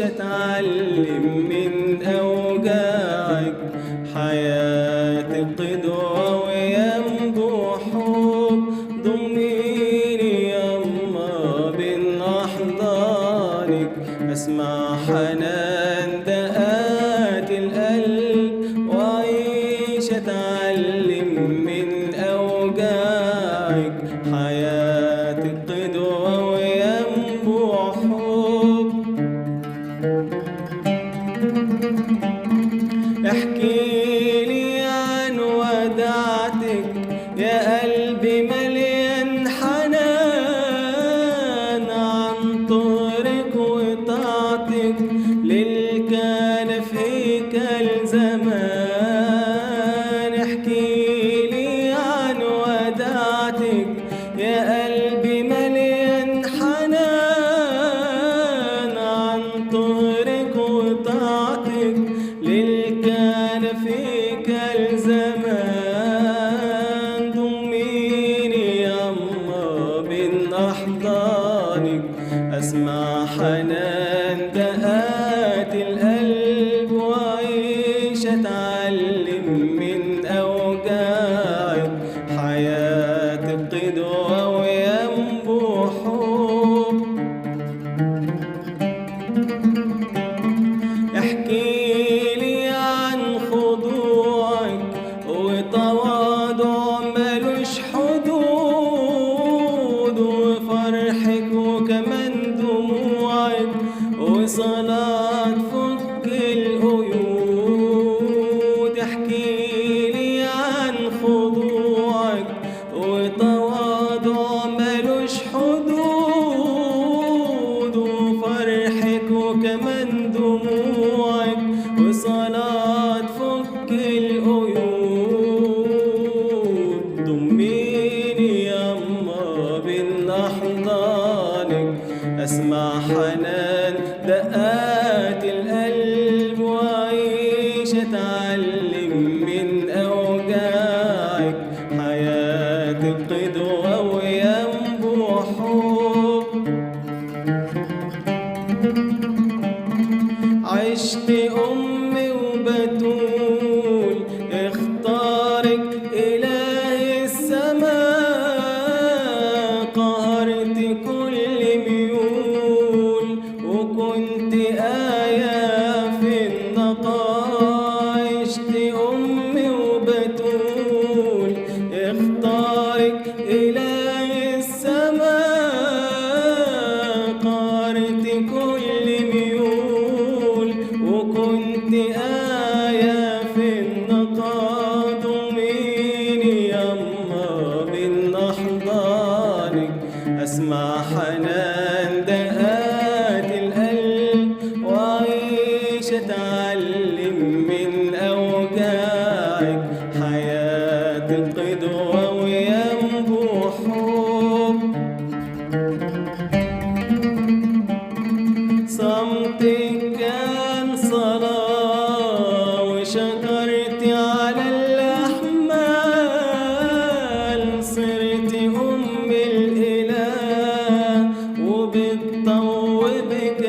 أتعلم من أوجاعك، حياتي قدوة وينبوع حب. ضميني يما بين أحضانك، أسمع حنان دقات القلب وأعيش أتعلم من أوجاعك، حياتي قدوة وينبوع حب. احكيلي عن وداعتك يا قلبي مليان حنان، عن طهرك وطاعتك للكنف هيكل زمان. احكيلي عن وداعتك يا قلبي مليان حنان، عن طهرك وطاعتك للكنف هيكل زمان. ضميني يما بين أحضانك، أسمع حنان دقات القلب وأعيش أتعلم من أوجاعك، حياتي قدوة وينبوع حب. احكيلي عن خضوعك وتواضع ملوش حدود، وفرحك وكمان دموعك وصلاة فك القيود. احكيلي عن خضوعك وتواضع ملوش حدود، وفرحك وكمان دموعك وصلاة فك القيود. ضميني يما بين أحضانك، أسمع حنان دقات القلب وأعيش أتعلم من أوجاعك، حياتي قدوة وينبوع حب. عشت أمي وبتول اختارك إله السماء، قهرت كل ميول وكنت آية في النقاء. عشت أمي وبتول اختارك إله السماء، قهرت كل ميول وكنت آية في النقاء. ضميني يما بين أحضانك، أسمع حنان دقات القلب وأعيش أتعلم من أوجاعك، حياتي قدوة وينبوع حب. صمتك كان صلاة وشكرت على الأحمال، صرت أم الإله وبتطوبك